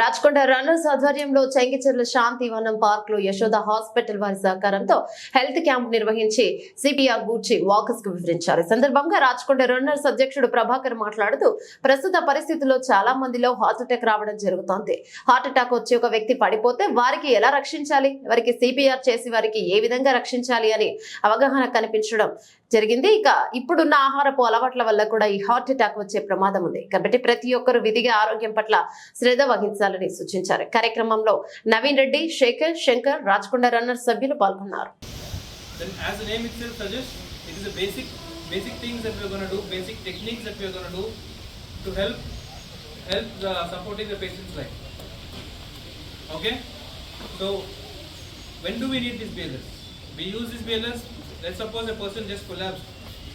Rachakonda runners ఆధ్వర్యంలో Chengicherla Shantivanam park లో Yashoda hospital వారి సహకారంతో హెల్త్ క్యాంప్ నిర్వహించి సిపిఆర్ గూర్చి వాకర్స్ కు వివరించారు. ఈ సందర్భంగా రాచకొండ రన్నర్స్ అధ్యక్షుడు ప్రభాకర్ మాట్లాడుతూ ప్రస్తుత పరిస్థితుల్లో చాలా మందిలో హార్ట్ అటాక్ రావడం జరుగుతోంది. హార్ట్ అటాక్ వచ్చి ఒక వ్యక్తి పడిపోతే వారికి ఎలా రక్షించాలి, వారికి సిపిఆర్ చేసి వారికి ఏ విధంగా రక్షించాలి అని అవగాహన కనిపించడం జరిగింది. ఇక ఇప్పుడున్న ఆహారపు అలవాట్ల వల్ల కూడా ఈ హార్ట్ అటాక్ వచ్చే ప్రమాదం ఉంది కాబట్టి ప్రతి ఒక్కరు విధిగా ఆరోగ్యం పట్ల శ్రద్ధ వహించాలని సూచించారు. కార్యక్రమంలో నవీన్ రెడ్డి, శేఖర్, శంకర్, రాచకొండ రన్నర్స్ సభ్యులు పాల్గొన్నారు. Basic things that we are going to do, basic techniques that we are going to do to help supporting the patient's life. Okay, so when do we need this BLS? We use this BLS. Let's suppose a person just collapsed,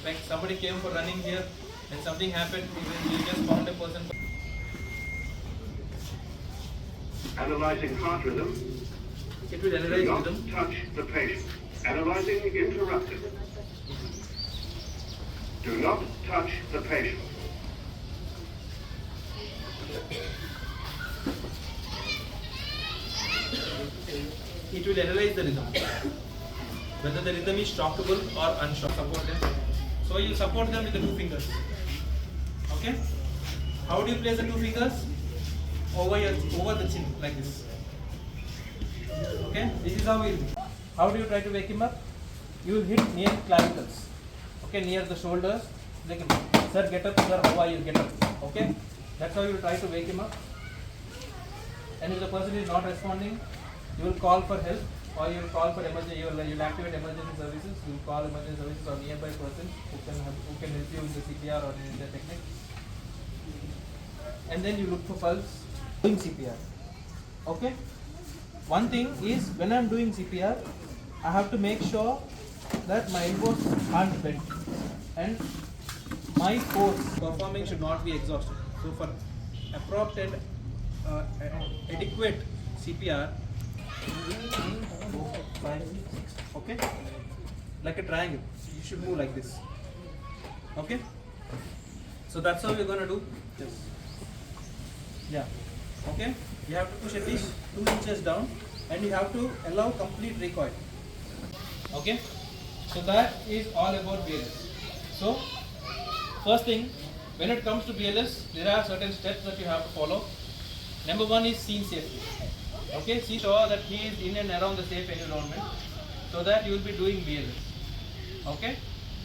like somebody came for running here and something happened. We just found a person. Analyzing heart rhythm. It will analyze Do not rhythm. touch the patient. Analyzing interrupted. Do not touch the patient. It will analyze the rhythm, whether the rhythm is shockable or unshockable. Support them. So you support them with the two fingers. Okay? How do you place the two fingers? Over the chin, like this. Okay? This is how we. How do you try to wake him up? You hit near clavicles. Okay, near the shoulders. Like, sir, get up. Sir, how are you? Get up. Okay? That's how you try to wake him up. And if the person is not responding, you will call for help, or you will call for emergency. You will activate emergency services. You will call emergency services or nearby person who can help you with the CPR or in the technique. And then you look for pulse doing CPR. Okay. One thing is, when I am doing CPR, I have to make sure that my elbows aren't bent and my force performing should not be exhausted. So for appropriate adequate CPR, 4, 5, 6, okay, like a triangle, you should move like this. Okay, so that's how we're going to do this. Yeah, okay, you have to push at least 2 inches down and you have to allow complete recoil. Okay, so that is all about BLS. So first thing, when it comes to BLS, there are certain steps that you have to follow. Number 1 is scene safety. Okay, see sure that he is in and around the safe environment so that you will be doing BLS. Okay,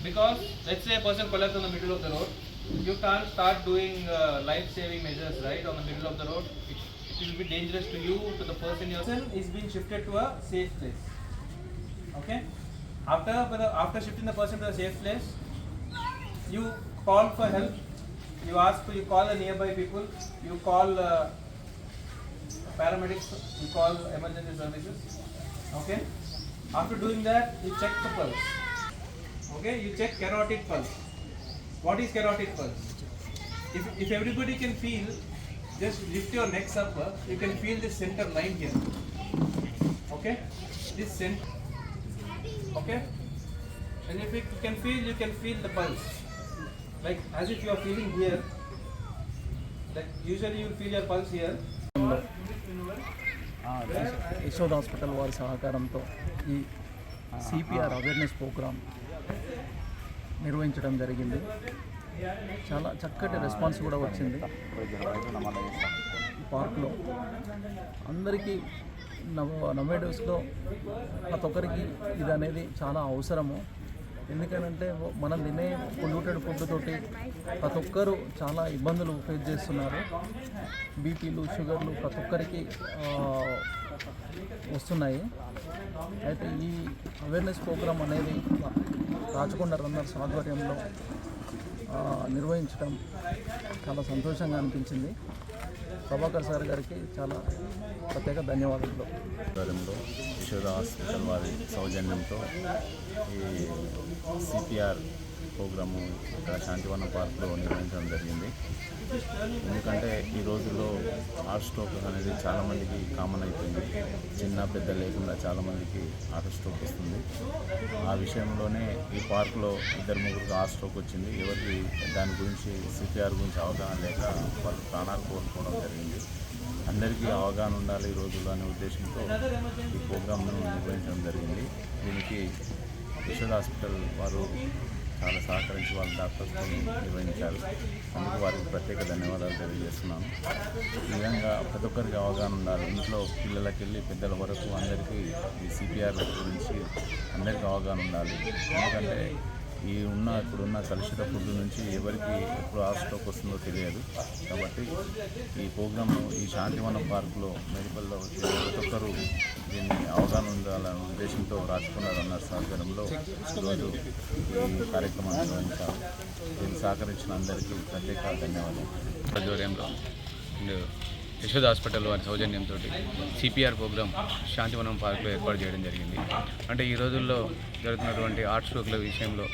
because let's say a person collapses on the middle of the road, you can't start doing life-saving measures right on the middle of the road. It will be dangerous to you, to the person. Yourself is being shifted to a safe place. Okay, after shifting the person to a safe place, you call for help. You call the nearby people. You call paramedics. You call emergency services. Okay. After doing that, you check the pulse. Okay. You check carotid pulse. What is carotid pulse? If everybody can feel, just lift your necks up. You can feel this center line here. Okay. This center. Okay. And if you can feel the pulse. Like as if you are feeling here. Like usually you will feel your pulse here. Yashoda hospital వారి సహకారంతో ఈ CPR awareness programme నిర్వహించడం జరిగింది. చాలా చక్కటి response కూడా వచ్చింది. ఈ పార్క్లో అందరికీ నవేడేస్లో ప్రతి ఒక్కరికి ఇది అనేది చాలా అవసరము. ఎందుకంటే మనం తినే పొల్యూటెడ్ ఫుడ్ తోటి ప్రతి ఒక్కరు చాలా ఇబ్బందులు ఫేస్ చేస్తున్నారు. బీపీలు, షుగర్లు ప్రతి ఒక్కరికి వస్తున్నాయి. అయితే ఈ అవేర్నెస్ ప్రోగ్రామ్ అనేది రాచకొండ రన్నర్స్ ఆధ్వర్యంలో నిర్వహించడం చాలా సంతోషంగా అనిపించింది. ప్రభాకర్ సార్ గారికి చాలా ప్రత్యేక ధన్యవాదాలు. యశోద హాస్పిటల్ వారి సౌజన్యంతో ఈ సిపిఆర్ ప్రోగ్రాము ఇక్కడ శాంతివనం పార్క్లో నిర్వహించడం జరిగింది. ఎందుకంటే ఈ రోజుల్లో హార్ట్ స్ట్రోక్ అనేది చాలామందికి కామన్ అయిపోయింది. చిన్న పెద్ద లేకుండా చాలామందికి హార్ట్ స్ట్రోక్ వస్తుంది. ఆ విషయంలోనే ఈ పార్క్లో 2-3 హార్ట్ స్ట్రోక్ వచ్చింది. ఎవరికి దాని గురించి సిపిఆర్ గురించి అవగాహన లేక వాళ్ళు ప్రాణాలు కోల్పోవడం జరిగింది. అందరికీ అవగాహన ఉండాలి ఈ రోజుల్లో అనే ఉద్దేశంతో ఈ ప్రోగ్రామ్ను నిర్వహించడం జరిగింది. దీనికి యశోద హాస్పిటల్ వారు చాలా సహకరించి వాళ్ళ డాక్టర్స్తో నిర్వహించారు. అందుకు వారికి ప్రత్యేక ధన్యవాదాలు తెలియజేస్తున్నాను. ఈ విధంగా ప్రతి ఒక్కరికి అవగాహన ఉండాలి. ఇంట్లో పిల్లలకి వెళ్ళి పెద్దల వరకు అందరికీ ఈ సిపిఆర్ గురించి అందరికీ అవగాహన ఉండాలి. ఎందుకంటే ఇప్పుడున్న కలుషిత ఫుడ్ నుంచి ఎవరికి ఎప్పుడు హార్ట్ స్ట్రోక్ వస్తుందో తెలియదు. కాబట్టి ఈ ప్రోగ్రాము ఈ శాంతివనం పార్కులో మెడికల్లో వచ్చే ప్రతి ఒక్కరూ దీన్ని అవగాహన ఉండాలనే ఉద్దేశంతో రాజకొండ రన్నర్స్ ఆధ్వర్యంలో ఈరోజు ఈ కార్యక్రమాన్ని నిర్వహించారు. దీన్ని సహకరించిన అందరికీ ప్రత్యేక ధన్యవాదాలు. ఆధ్వర్యంలో యశోద హాస్పిటల్ వారి సౌజన్యంతో సిపిఆర్ ప్రోగ్రాం శాంతివనం పార్కులో ఏర్పాటు చేయడం జరిగింది. అంటే ఈ రోజుల్లో జరుగుతున్నటువంటి హార్ట్ స్ట్రోక్ల విషయంలో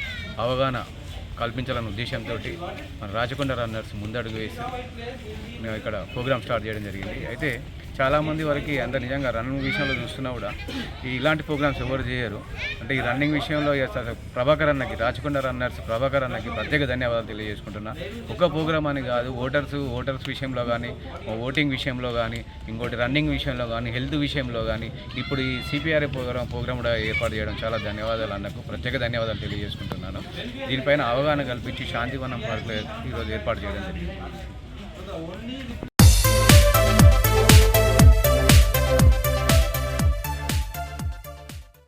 అవగాహన కల్పించాలన్న ఉద్దేశంతో మన రాచకొండ రన్నర్స్ ముందడుగు వేసి మేము ఇక్కడ ప్రోగ్రామ్ స్టార్ట్ చేయడం జరిగింది. అయితే చాలామంది వరకు అంత నిజంగా రన్నింగ్ విషయంలో చూస్తున్నా కూడా ఇలాంటి ప్రోగ్రామ్స్ ఎవరు చేయరు. అంటే ఈ రన్నింగ్ విషయంలో ప్రభాకర్ అన్నకి, రాచకొండ రన్నర్స్ ప్రభాకర్ అన్నకి ప్రత్యేక ధన్యవాదాలు తెలియజేసుకుంటున్నా. ఒక ప్రోగ్రామ్ అని కాదు, ఓటర్స్ విషయంలో కానీ, ఓటింగ్ విషయంలో కానీ, ఇంకోటి రన్నింగ్ విషయంలో కానీ, హెల్త్ విషయంలో కానీ ఇప్పుడు ఈ సిపిఆర్ ప్రోగ్రామ్ కూడా ఏర్పాటు చేయడం చాలా ధన్యవాదాలు అన్నకు ప్రత్యేక ధన్యవాదాలు తెలియజేసుకుంటున్నాను. దీనిపైన అవగాహన కల్పించి శాంతివనం పార్కులో ఈరోజు ఏర్పాటు చేయడం జరిగింది.